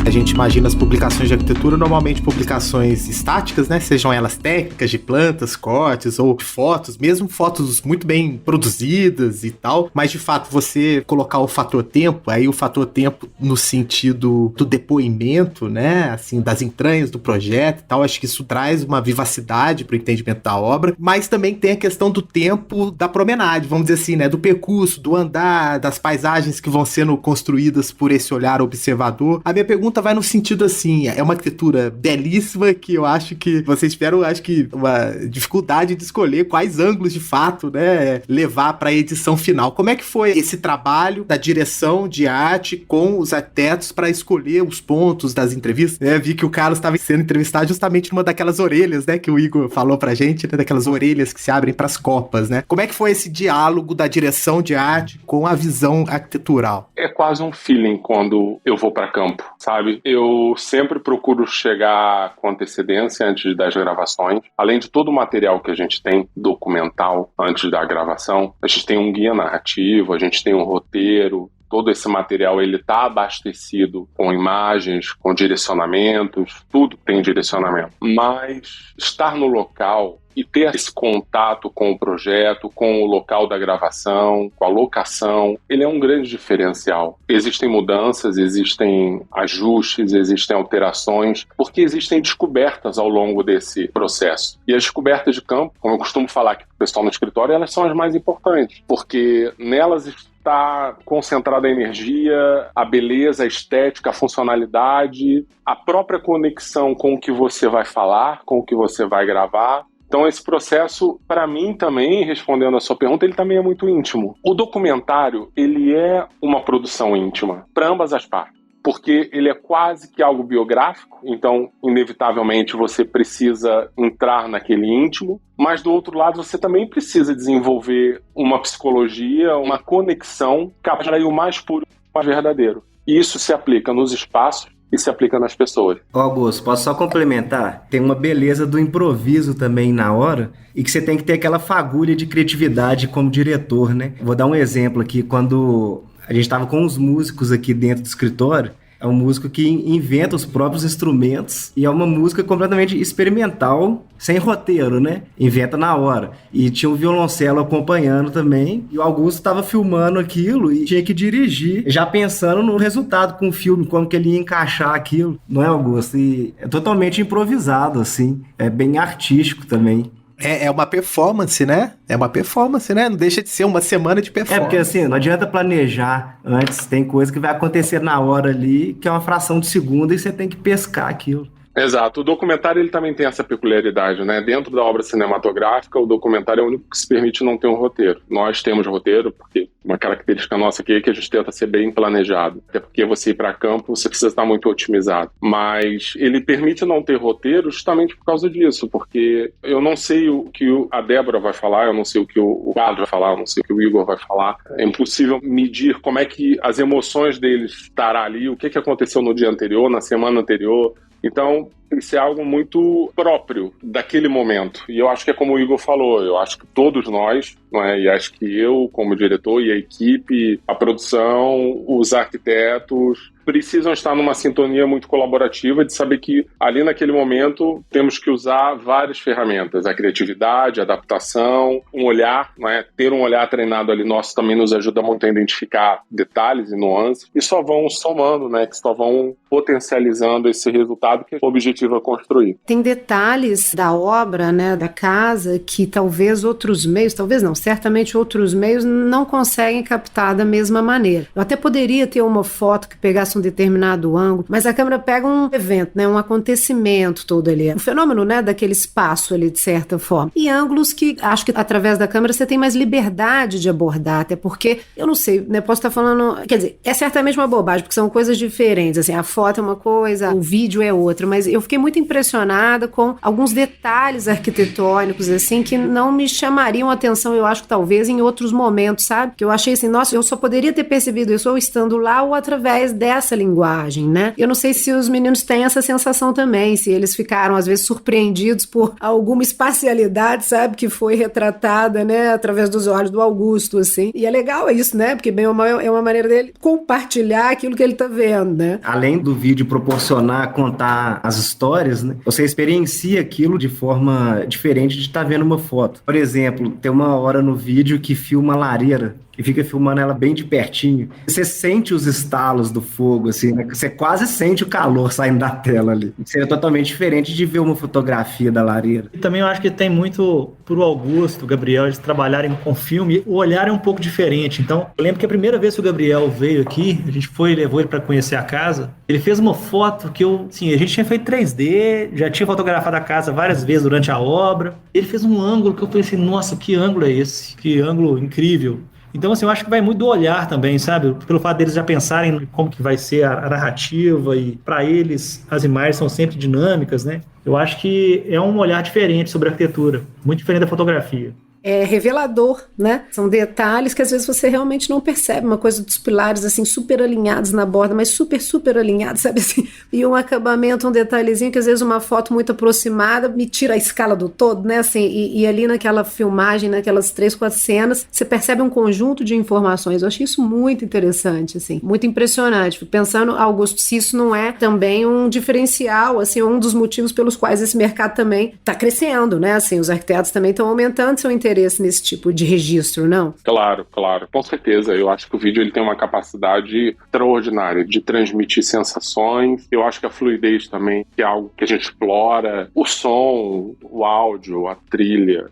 A gente imagina as publicações de arquitetura, normalmente publicações estáticas, né? Sejam elas técnicas de plantas, cortes ou fotos, mesmo fotos muito bem produzidas e tal. Mas, de fato, você colocar o fator tempo, aí o fator tempo no sentido do depoimento, né? Assim, das entranhas do projeto e tal. Acho que isso traz uma vivacidade para o entendimento da obra. Mas também tem a questão do tempo da promenade, vamos dizer assim, né? Do percurso, do andar, das paisagens que vão sendo construídas por esse olhar observador. A minha pergunta vai no sentido assim, é uma arquitetura belíssima que eu acho que vocês tiveram, acho que uma dificuldade de escolher quais ângulos de fato, né, levar para a edição final. Como é que foi esse trabalho da direção de arte com os arquitetos para escolher os pontos das entrevistas? Vi que o Carlos estava sendo entrevistado justamente numa daquelas orelhas, né, que o Igor falou pra gente, né, daquelas orelhas que se abrem para as copas, né? Como é que foi esse diálogo da direção de arte com a visão arquitetural? É quase um feeling quando eu vou para campo, sabe? Eu sempre procuro chegar com antecedência antes das gravações. Além de todo o material que a gente tem documental antes da gravação, a gente tem um guia narrativo, a gente tem um roteiro. Todo esse material ele está abastecido com imagens, com direcionamentos, tudo tem direcionamento. Mas estar no local e ter esse contato com o projeto, com o local da gravação, com a locação, ele é um grande diferencial. Existem mudanças, existem ajustes, existem alterações, porque existem descobertas ao longo desse processo. E as descobertas de campo, como eu costumo falar aqui para o pessoal no escritório, elas são as mais importantes, porque nelas está concentrada a energia, a beleza, a estética, a funcionalidade, a própria conexão com o que você vai falar, com o que você vai gravar. Então esse processo, para mim também, respondendo a sua pergunta, ele também é muito íntimo. O documentário, ele é uma produção íntima, para ambas as partes. Porque ele é quase que algo biográfico, então, inevitavelmente, você precisa entrar naquele íntimo, mas, do outro lado, você também precisa desenvolver uma psicologia, uma conexão capaz de ir o mais puro e o mais verdadeiro. E isso se aplica nos espaços e se aplica nas pessoas. Augusto, posso só complementar? Tem uma beleza do improviso também na hora e que você tem que ter aquela fagulha de criatividade como diretor, né? Vou dar um exemplo aqui, quando a gente estava com os músicos aqui dentro do escritório. É um músico que inventa os próprios instrumentos e é uma música completamente experimental, sem roteiro, né? Inventa na hora. E tinha um violoncelo acompanhando também. E o Augusto estava filmando aquilo e tinha que dirigir, já pensando no resultado com o filme, como que ele ia encaixar aquilo. Não é, Augusto? E é totalmente improvisado, assim. É bem artístico também. É uma performance, né? É uma performance, né? Não deixa de ser uma semana de performance. Porque assim, não adianta planejar antes, tem coisa que vai acontecer na hora ali, que é uma fração de segundo e você tem que pescar aquilo. Exato. O documentário ele também tem essa peculiaridade, né? Dentro da obra cinematográfica, o documentário é o único que se permite não ter um roteiro. Nós temos roteiro, porque uma característica nossa aqui é que a gente tenta ser bem planejado. Até porque você ir para campo, você precisa estar muito otimizado. Mas ele permite não ter roteiro justamente por causa disso, porque eu não sei o que a Débora vai falar, eu não sei o que o Carlos vai falar, eu não sei o que o Igor vai falar. É impossível medir como é que as emoções deles estarão ali, o que aconteceu no dia anterior, na semana anterior. Então, isso é algo muito próprio daquele momento. E eu acho que é como o Igor falou, eu acho que todos nós, não é? E acho que eu, como diretor, e a equipe, a produção, os arquitetos, precisam estar numa sintonia muito colaborativa de saber que ali naquele momento temos que usar várias ferramentas. A criatividade, a adaptação, um olhar, não é? Ter um olhar treinado ali nosso também nos ajuda muito a identificar detalhes e nuances. E só vão somando, né? Que só vão potencializando esse resultado, que o objetivo objetiva construir. Tem detalhes da obra, né, da casa, que talvez outros meios, talvez não, certamente outros meios não conseguem captar da mesma maneira. Eu até poderia ter uma foto que pegasse um determinado ângulo, mas a câmera pega um evento, né, um acontecimento todo ali. O fenômeno, né, daquele espaço ali, de certa forma. E ângulos que acho que através da câmera você tem mais liberdade de abordar, até porque, eu não sei, né, posso estar falando, quer dizer, é certamente uma bobagem, porque são coisas diferentes, assim, a foto é uma coisa, o vídeo é outra, mas eu fiquei muito impressionada com alguns detalhes arquitetônicos, assim, que não me chamariam a atenção, eu acho que talvez em outros momentos, sabe? Que eu achei assim, nossa, eu só poderia ter percebido isso ou estando lá ou através dessa linguagem, né? Eu não sei se os meninos têm essa sensação também, se eles ficaram, às vezes, surpreendidos por alguma espacialidade, sabe? Que foi retratada, né? Através dos olhos do Augusto, assim. E é legal isso, né? Porque bem ou mal é uma maneira dele compartilhar aquilo que ele tá vendo, né? Além do vídeo proporcionar, contar as histórias, né? Você experiencia aquilo de forma diferente de estar vendo uma foto. Por exemplo, tem uma hora no vídeo que filma a lareira e fica filmando ela bem de pertinho. Você sente os estalos do fogo, assim, né? Você quase sente o calor saindo da tela ali. Seria totalmente diferente de ver uma fotografia da lareira. E também eu acho que tem muito pro Augusto, Gabriel, eles trabalharem com filme, o olhar é um pouco diferente. Então, eu lembro que a primeira vez que o Gabriel veio aqui, a gente foi e levou ele para conhecer a casa, ele fez uma foto que a gente tinha feito 3D, já tinha fotografado a casa várias vezes durante a obra. Ele fez um ângulo que eu pensei, nossa, que ângulo é esse? Que ângulo incrível. Então, assim, eu acho que vai muito do olhar também, sabe? Pelo fato deles já pensarem como que vai ser a narrativa e, para eles, as imagens são sempre dinâmicas, né? Eu acho que é um olhar diferente sobre a arquitetura, muito diferente da fotografia. É revelador, né? São detalhes que às vezes você realmente não percebe, uma coisa dos pilares assim super alinhados na borda, mas super alinhados, sabe assim? E um acabamento, um detalhezinho que às vezes uma foto muito aproximada me tira a escala do todo, né? Assim, e ali naquela filmagem, naquelas 3, 4 cenas, você percebe um conjunto de informações. Eu achei isso muito interessante, assim, muito impressionante. Fico pensando, Augusto, se isso não é também um diferencial, assim, um dos motivos pelos quais esse mercado também está crescendo, né? Assim, os arquitetos também estão aumentando seu interesse nesse tipo de registro, não? Claro, com certeza. Eu acho que o vídeo ele tem uma capacidade extraordinária de transmitir sensações. Eu acho que a fluidez também é algo que a gente explora. O som, o áudio, a trilha,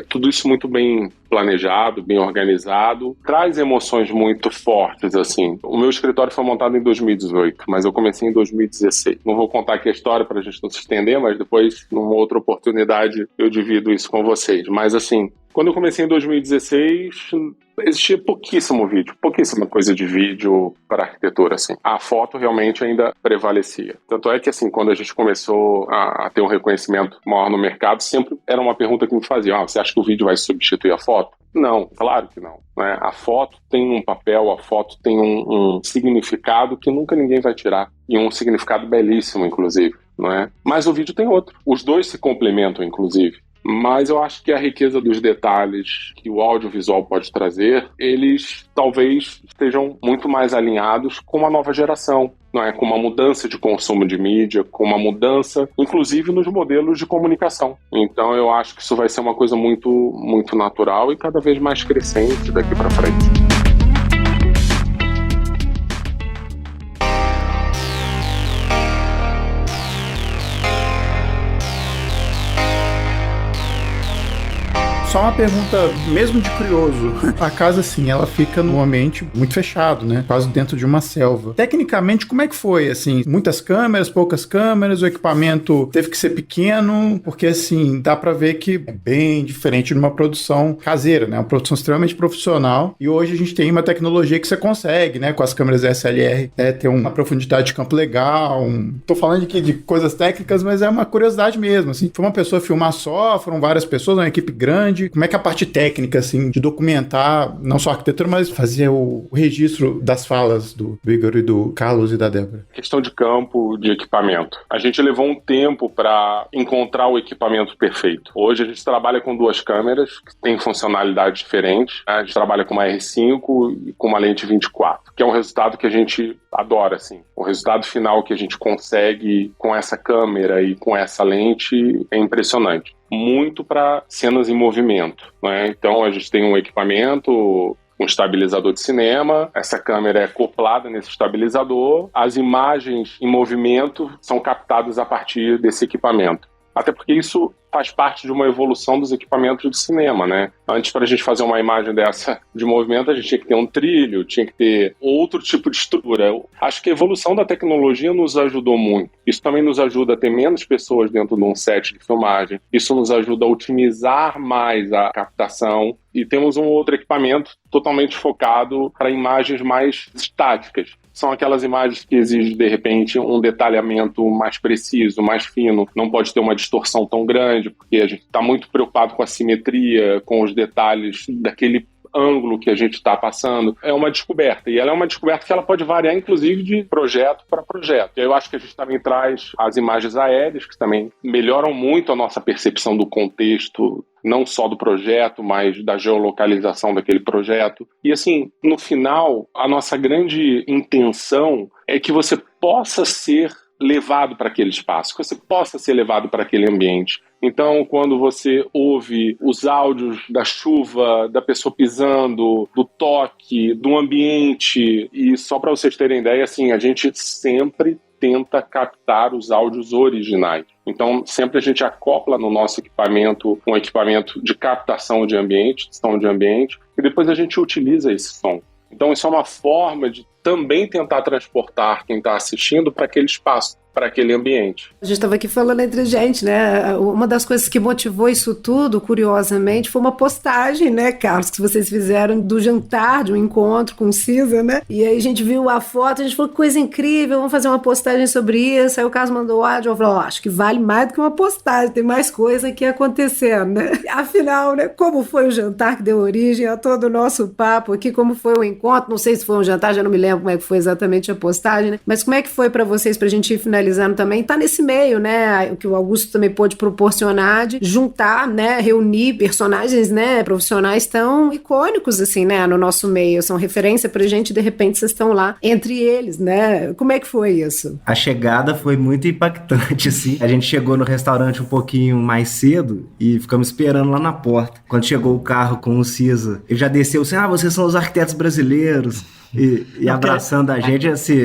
tudo isso muito bem planejado, bem organizado, traz emoções muito fortes, assim. O meu escritório foi montado em 2018, mas eu comecei em 2016. Não vou contar aqui a história para a gente não se estender, mas depois, numa outra oportunidade, eu divido isso com vocês. Mas, assim, quando eu comecei em 2016, existia pouquíssimo vídeo, pouquíssima coisa de vídeo para arquitetura, assim. A foto realmente ainda prevalecia. Tanto é que, assim, quando a gente começou a ter um reconhecimento maior no mercado, sempre era uma pergunta que me faziam: você acha que o vídeo vai substituir a foto? Não, claro que não, né? A foto tem um papel, a foto tem um significado que nunca ninguém vai tirar. E um significado belíssimo, inclusive, não é? Mas o vídeo tem outro. Os dois se complementam, inclusive. Mas eu acho que a riqueza dos detalhes que o audiovisual pode trazer, eles talvez estejam muito mais alinhados com uma nova geração, não é? Com uma mudança de consumo de mídia, com uma mudança, inclusive, nos modelos de comunicação. Então eu acho que isso vai ser uma coisa muito, muito natural e cada vez mais crescente daqui para frente. Só uma pergunta, mesmo de curioso. A casa, assim, ela fica num ambiente muito fechado, né? Quase dentro de uma selva. Tecnicamente, como é que foi, assim? Muitas câmeras, poucas câmeras, o equipamento teve que ser pequeno, porque, assim, dá pra ver que é bem diferente de uma produção caseira, né? Uma produção extremamente profissional. E hoje a gente tem uma tecnologia que você consegue, né? Com as câmeras SLR, ter uma profundidade de campo legal. Tô falando aqui de coisas técnicas, mas é uma curiosidade mesmo, assim. Foi uma pessoa filmar só, foram várias pessoas, uma equipe grande. Como é que a parte técnica, assim, de documentar não só a arquitetura, mas fazer o registro das falas do Igor e do Carlos e da Débora? Questão de campo, de equipamento. A gente levou um tempo para encontrar o equipamento perfeito. Hoje a gente trabalha com 2 câmeras que têm funcionalidades diferentes. A gente trabalha com uma R5 e com uma lente 24, que é um resultado que a gente adora, assim. O resultado final que a gente consegue com essa câmera e com essa lente é impressionante. Muito para cenas em movimento, né? Então a gente tem um equipamento um estabilizador de cinema, essa câmera é acoplada nesse estabilizador, as imagens em movimento são captadas a partir desse equipamento. Até porque isso faz parte de uma evolução dos equipamentos de cinema, né? Antes, para a gente fazer uma imagem dessa de movimento, a gente tinha que ter um trilho, tinha que ter outro tipo de estrutura. Eu acho que a evolução da tecnologia nos ajudou muito. Isso também nos ajuda a ter menos pessoas dentro de um set de filmagem. Isso nos ajuda a otimizar mais a captação. E temos um outro equipamento totalmente focado para imagens mais estáticas. São aquelas imagens que exigem, de repente, um detalhamento mais preciso, mais fino. Não pode ter uma distorção tão grande, porque a gente está muito preocupado com a simetria, com os detalhes daquele ângulo que a gente está passando. É uma descoberta, e ela é uma descoberta que ela pode variar, inclusive, de projeto para projeto. Eu acho que a gente também traz as imagens aéreas, que também melhoram muito a nossa percepção do contexto, não só do projeto, mas da geolocalização daquele projeto. E assim, no final, a nossa grande intenção é que você possa ser levado para aquele espaço, que você possa ser levado para aquele ambiente. Então, quando você ouve os áudios da chuva, da pessoa pisando, do toque, do ambiente, e só para vocês terem ideia, assim, a gente sempre tenta captar os áudios originais. Então, sempre a gente acopla no nosso equipamento um equipamento de captação de ambiente, de som de ambiente, e depois a gente utiliza esse som. Então, isso é uma forma de também tentar transportar quem está assistindo para aquele espaço, para aquele ambiente. A gente estava aqui falando entre gente, né? Uma das coisas que motivou isso tudo, curiosamente, foi uma postagem, né, Carlos, que vocês fizeram do jantar, de um encontro com o Cisa, né? E aí a gente viu a foto, a gente falou que coisa incrível, vamos fazer uma postagem sobre isso. Aí o Carlos mandou o áudio, eu falei, acho que vale mais do que uma postagem, tem mais coisa aqui acontecendo, né? Afinal, né, como foi o jantar que deu origem a todo o nosso papo aqui, como foi o encontro, não sei se foi um jantar, já não me lembro como é que foi exatamente a postagem, né? Mas como é que foi para vocês, pra gente ir finalizando também, tá nesse meio, né, o que o Augusto também pôde proporcionar de juntar, né, reunir personagens, né, profissionais tão icônicos, assim, né, no nosso meio, são referência pra gente, de repente vocês estão lá entre eles, né, como é que foi isso? A chegada foi muito impactante, assim, a gente chegou no restaurante um pouquinho mais cedo e ficamos esperando lá na porta, quando chegou o carro com o Cisa, ele já desceu assim, vocês são os arquitetos brasileiros, e abraçando a gente, assim,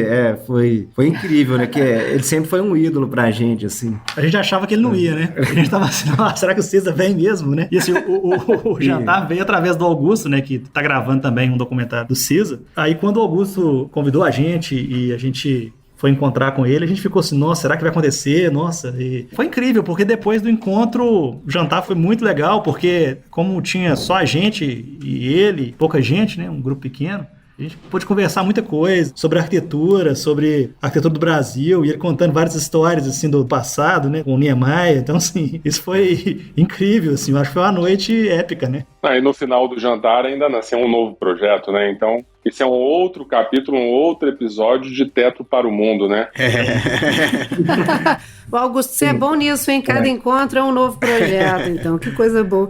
foi incrível, né? Que ele sempre foi um ídolo pra gente, assim. A gente achava que ele não ia, né? A gente tava assim, será que o Cisa vem mesmo, né? E assim, o jantar veio através do Augusto, né? Que tá gravando também um documentário do Cisa. Aí quando o Augusto convidou a gente e a gente foi encontrar com ele, a gente ficou assim, nossa, será que vai acontecer? Nossa, e foi incrível, porque depois do encontro, o jantar foi muito legal, porque como tinha só a gente e ele, pouca gente, né? Um grupo pequeno, a gente pôde conversar muita coisa sobre arquitetura, sobre a arquitetura do Brasil, e ele contando várias histórias, assim, do passado, né, com o Niemeyer. Então, assim, isso foi incrível, assim, eu acho que foi uma noite épica, né? E no final do jantar ainda nasceu um novo projeto, né, então esse é um outro capítulo, um outro episódio de Teto para o Mundo, né? O Augusto, você é bom nisso, hein? Cada encontro é um novo projeto, então, que coisa boa.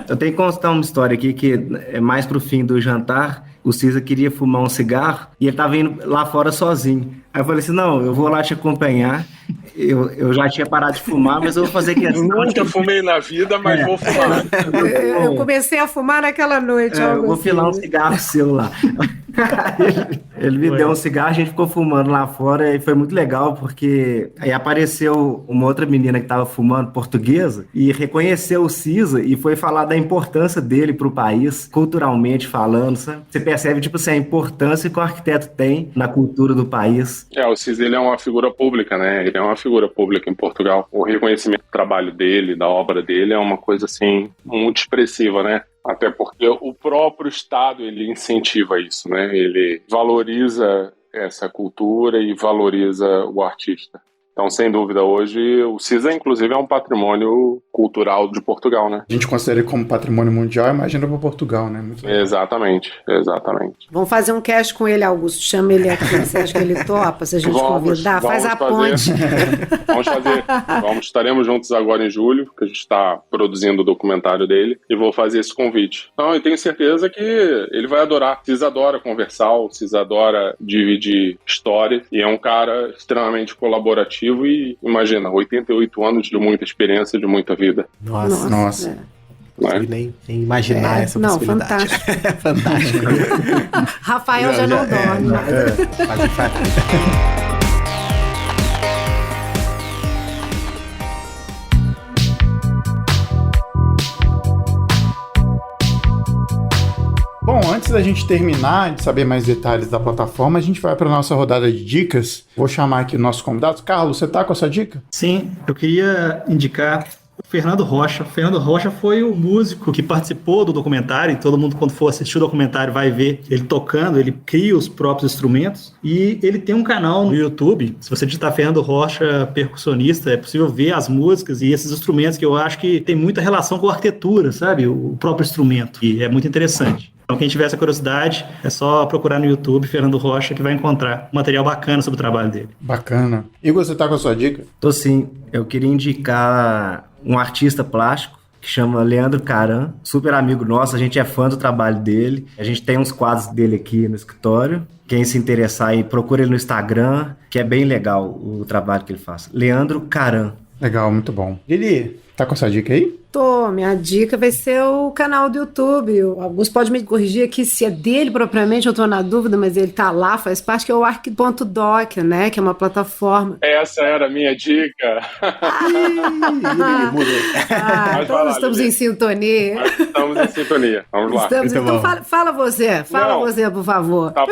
Eu tenho que contar uma história aqui que é mais pro fim do jantar. O Cisa queria fumar um cigarro e ele tava indo lá fora sozinho. Aí eu falei assim, não, eu vou lá te acompanhar. Eu já tinha parado de fumar, mas eu vou fazer questão. Nunca fumei na vida, mas vou fumar. Eu comecei a fumar naquela noite. Eu vou filar um cigarro seu lá. Ele me deu um cigarro, a gente ficou fumando lá fora e foi muito legal, porque aí apareceu uma outra menina que estava fumando, portuguesa, e reconheceu o Cisa e foi falar da importância dele para o país, culturalmente falando, sabe? Você percebe, tipo assim, a importância que o arquiteto tem na cultura do país. O Cisa, ele é uma figura pública, né? Ele é uma figura pública em Portugal. O reconhecimento do trabalho dele, da obra dele, é uma coisa, assim, muito expressiva, né? Até porque o próprio Estado, ele incentiva isso, né? Ele valoriza essa cultura e valoriza o artista. Então, sem dúvida, hoje o Cisa, inclusive, é um patrimônio cultural de Portugal, né? A gente considera ele como patrimônio mundial, imagina para Portugal, né? Muito exatamente. Vamos fazer um cast com ele, Augusto. Chama ele aqui. Você acha que ele topa? Se a gente convidar, faz a ponte. Vamos fazer. Estaremos juntos agora em julho, que a gente está produzindo o documentário dele, e vou fazer esse convite. Então, eu tenho certeza que ele vai adorar. O Cisa adora conversar, o Cisa adora dividir história, e é um cara extremamente colaborativo. E imagina, 88 anos de muita experiência, de muita vida. Nossa. nem imaginar essa possibilidade. Fantástico. Fantástico. Rafael já não dorme. Bom, antes da gente terminar de saber mais detalhes da plataforma, a gente vai para a nossa rodada de dicas. Vou chamar aqui o nosso convidado. Carlos, você tá com a sua dica? Sim, eu queria indicar o Fernando Rocha. O Fernando Rocha foi o músico que participou do documentário, e todo mundo, quando for assistir o documentário, vai ver ele tocando, ele cria os próprios instrumentos, e ele tem um canal no YouTube. Se você digitar Fernando Rocha percussionista, é possível ver as músicas e esses instrumentos que eu acho que tem muita relação com a arquitetura, sabe? O próprio instrumento, e é muito interessante. Então, quem tiver essa curiosidade, é só procurar no YouTube Fernando Rocha, que vai encontrar material bacana sobre o trabalho dele. Bacana. Igor, você tá com a sua dica? Tô sim. Eu queria indicar um artista plástico que chama Leandro Caran, super amigo nosso, a gente é fã do trabalho dele. A gente tem uns quadros dele aqui no escritório. Quem se interessar aí, procura ele no Instagram, que é bem legal o trabalho que ele faz. Leandro Caran. Legal, muito bom. Lili, tá com a sua dica aí? Minha dica vai ser o canal do YouTube. Alguns podem me corrigir aqui se é dele propriamente, eu tô na dúvida, mas ele tá lá, faz parte, que é o Arc.doc, né? Que é uma plataforma. Essa era a minha dica. Todos estamos em sintonia. Estamos em sintonia. Vamos lá. Então fala você, você, por favor. Tá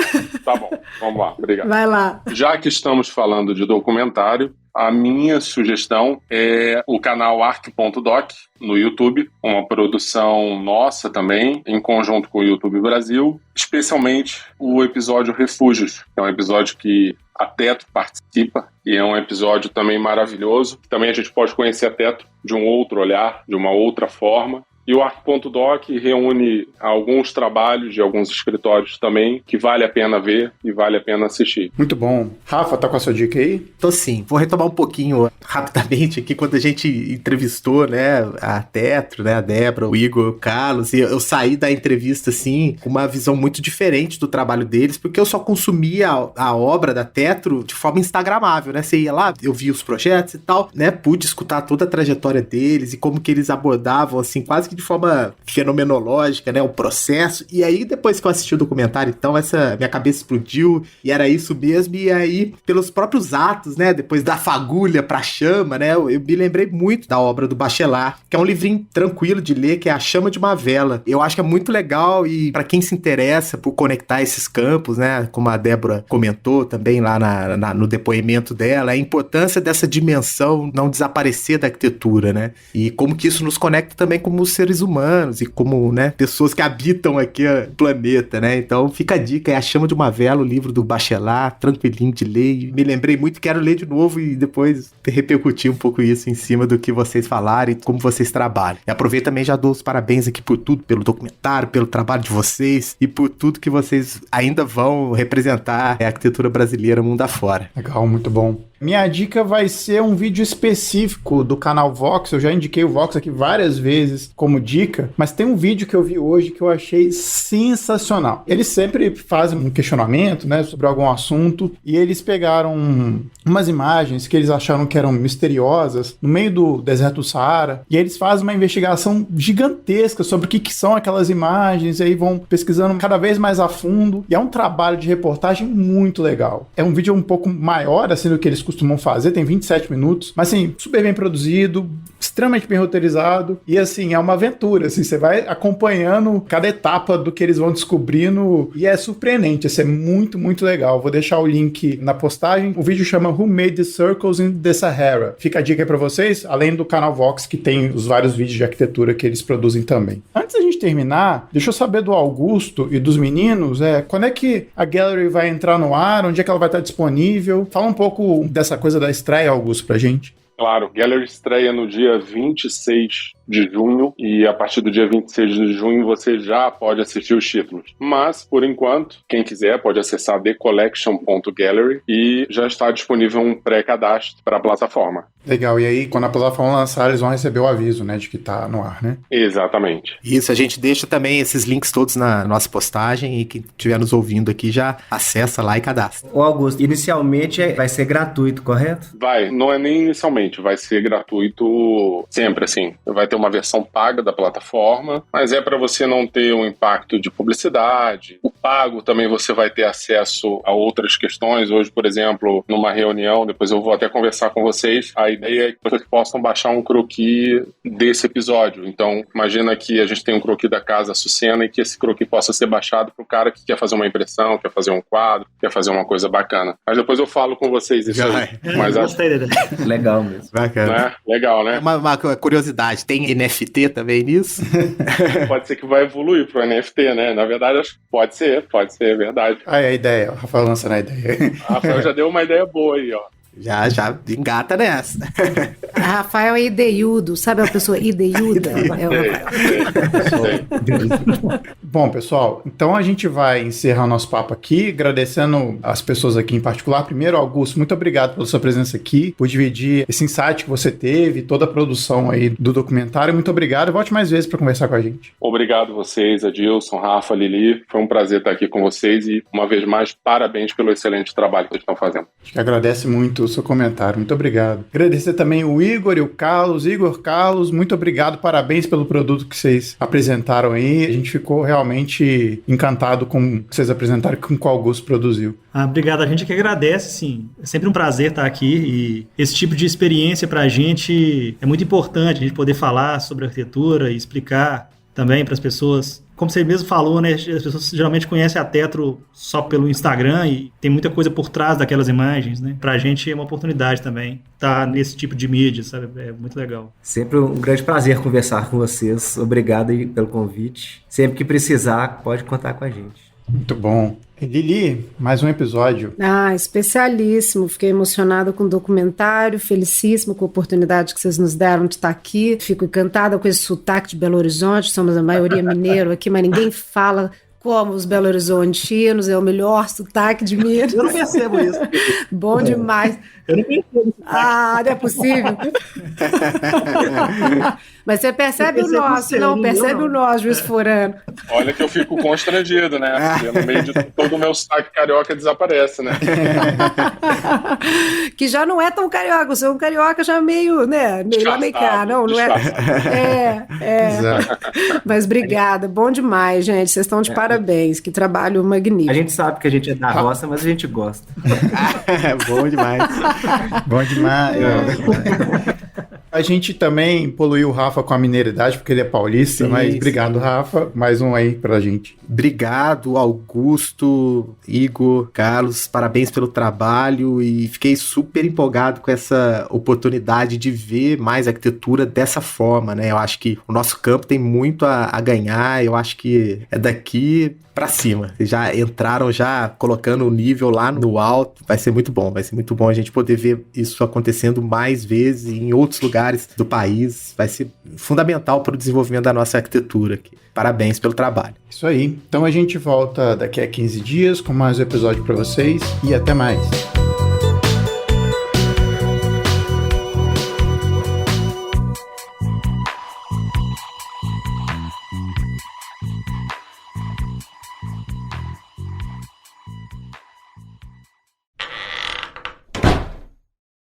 bom, vamos lá, obrigado. Vai lá. Já que estamos falando de documentário, a minha sugestão é o canal Arc.doc no YouTube, uma produção nossa também, em conjunto com o YouTube Brasil, especialmente o episódio Refúgios, que é um episódio que a Tetro participa, e é um episódio também maravilhoso. Também a gente pode conhecer a Tetro de um outro olhar, de uma outra forma. E o Arc.doc reúne alguns trabalhos de alguns escritórios também que vale a pena ver e vale a pena assistir. Muito bom. Rafa, tá com a sua dica aí? Tô sim. Vou retomar um pouquinho rapidamente aqui, quando a gente entrevistou, né, a Tetro, né, a Débora, o Igor, o Carlos, e eu saí da entrevista, assim, com uma visão muito diferente do trabalho deles, porque eu só consumia a obra da Tetro de forma instagramável, né? Você ia lá, eu via os projetos e tal, né? Pude escutar toda a trajetória deles e como que eles abordavam, assim, quase que de forma fenomenológica, né, o processo. E aí, depois que eu assisti o documentário, então, minha cabeça explodiu, e era isso mesmo. E aí, pelos próprios atos, né, depois da fagulha pra chama, né, eu me lembrei muito da obra do Bachelard, que é um livrinho tranquilo de ler, que é A Chama de uma Vela. Eu acho que é muito legal, e pra quem se interessa por conectar esses campos, né, como a Débora comentou também lá no depoimento dela, a importância dessa dimensão não desaparecer da arquitetura, né, e como que isso nos conecta também como seres humanos e como, né, pessoas que habitam aqui o planeta, né? Então fica a dica, é A Chama de uma Vela, o livro do Bachelard, tranquilinho de ler, e me lembrei muito, quero ler de novo e depois repercutir um pouco isso em cima do que vocês falaram e como vocês trabalham. E aproveito também, já dou os parabéns aqui por tudo, pelo documentário, pelo trabalho de vocês e por tudo que vocês ainda vão representar a arquitetura brasileira mundo afora. Legal, muito bom. Minha dica vai ser um vídeo específico do canal Vox. Eu já indiquei o Vox aqui várias vezes como dica, mas tem um vídeo que eu vi hoje que eu achei sensacional. Eles sempre fazem um questionamento, né, sobre algum assunto, e eles pegaram umas imagens que eles acharam que eram misteriosas no meio do deserto do Saara, e eles fazem uma investigação gigantesca sobre o que são aquelas imagens, e aí vão pesquisando cada vez mais a fundo, e é um trabalho de reportagem muito legal. É um vídeo um pouco maior, assim, do que eles costumam fazer, tem 27 minutos, mas assim, super bem produzido, extremamente bem roteirizado, e assim, é uma aventura, assim, você vai acompanhando cada etapa do que eles vão descobrindo, e é surpreendente, isso é muito, muito legal. Vou deixar o link na postagem. O vídeo chama Who Made the Circles in the Sahara. Fica a dica aí pra vocês, além do canal Vox, que tem os vários vídeos de arquitetura que eles produzem também. Antes da gente terminar, deixa eu saber do Augusto e dos meninos, quando é que a Gallery vai entrar no ar, onde é que ela vai estar disponível? Fala um pouco dessa coisa da estreia, Augusto, pra gente. Claro, Gallery estreia no dia 26 de junho, e a partir do dia 26 de junho você já pode assistir os títulos. Mas, por enquanto, quem quiser pode acessar thecollection.gallery e já está disponível um pré-cadastro para a plataforma. Legal, e aí quando a plataforma lançar, eles vão receber o aviso, né, de que tá no ar, né? Exatamente. Isso, a gente deixa também esses links todos na nossa postagem, e quem estiver nos ouvindo aqui já acessa lá e cadastra. Ô Augusto, inicialmente vai ser gratuito, correto? Vai, não é nem inicialmente, vai ser gratuito sempre, assim. Vai ter uma versão paga da plataforma, mas é para você não ter um impacto de publicidade. O pago também você vai ter acesso a outras questões. Hoje, por exemplo, numa reunião, depois eu vou até conversar com vocês, a ideia é que vocês possam baixar um croquis desse episódio. Então, imagina que a gente tem um croquis da Casa Açucena e que esse croquis possa ser baixado para o cara que quer fazer uma impressão, quer fazer um quadro, quer fazer uma coisa bacana. Mas depois eu falo com vocês isso aí. Mas gostei dele. Legal mesmo. Bacana. Né? Legal, né? Uma curiosidade, tem NFT também nisso? Pode ser que vai evoluir pro NFT, né? Na verdade, acho que pode ser, é verdade. Aí a ideia, o Rafael lançando a ideia. O Rafael já deu uma ideia boa aí, ó. Já engata nessa. Rafael é ideiudo, sabe a pessoa ideiuda? É o Rafael. Bom, pessoal, então a gente vai encerrar o nosso papo aqui, agradecendo as pessoas aqui em particular. Primeiro, Augusto, muito obrigado pela sua presença aqui, por dividir esse insight que você teve, toda a produção aí do documentário. Muito obrigado, volte mais vezes para conversar com a gente. Obrigado vocês, Adilson, Rafa, Lili. Foi um prazer estar aqui com vocês e, uma vez mais, parabéns pelo excelente trabalho que vocês estão fazendo. A gente agradece muito o seu comentário, muito obrigado. Agradecer também o Igor e o Carlos. Igor, Carlos, muito obrigado, parabéns pelo produto que vocês apresentaram aí. A gente ficou realmente encantado com o que vocês apresentaram e com o que o Augusto produziu. Obrigado, a gente que agradece, sim. É sempre um prazer estar aqui e esse tipo de experiência para a gente é muito importante, a gente poder falar sobre arquitetura e explicar também para as pessoas. Como você mesmo falou, né, as pessoas geralmente conhecem a Tetro só pelo Instagram e tem muita coisa por trás daquelas imagens, né? Pra gente é uma oportunidade também estar nesse tipo de mídia, sabe? É muito legal. Sempre um grande prazer conversar com vocês. Obrigado aí pelo convite. Sempre que precisar, pode contar com a gente. Muito bom. Lili, mais um episódio. Especialíssimo. Fiquei emocionada com o documentário, felicíssimo com a oportunidade que vocês nos deram de estar aqui. Fico encantada com esse sotaque de Belo Horizonte, somos a maioria mineiro aqui, mas ninguém fala como os Belo Horizontinos, é o melhor sotaque de Minas. Eu não percebo isso. Bom demais. Eu não percebo isso. Não é possível. Mas você percebe o nosso, não percebe o nosso, Juiz Furano. Olha que eu fico constrangido, né? Porque no meio de todo o meu sotaque carioca desaparece, né? Que já não é tão carioca, você é um carioca já meio, né? Meio lá, meio cá, não é? Mas obrigada, bom demais, gente. Vocês estão de parabéns, que trabalho magnífico. A gente sabe que a gente é da roça, mas a gente gosta. Bom demais. Bom demais. A gente também poluiu o Rafa com a mineiridade, porque ele é paulista, sim, mas obrigado, Rafa. Mais um aí pra gente. Obrigado, Augusto, Igor, Carlos, parabéns pelo trabalho e fiquei super empolgado com essa oportunidade de ver mais arquitetura dessa forma, né? Eu acho que o nosso campo tem muito a ganhar, eu acho que é daqui pra cima. Vocês já entraram já colocando o nível lá no alto, vai ser muito bom a gente poder ver isso acontecendo mais vezes em outros lugares do país, vai ser fundamental para o desenvolvimento da nossa arquitetura aqui. Parabéns pelo trabalho. Isso aí. Então a gente volta daqui a 15 dias com mais um episódio para vocês e até mais.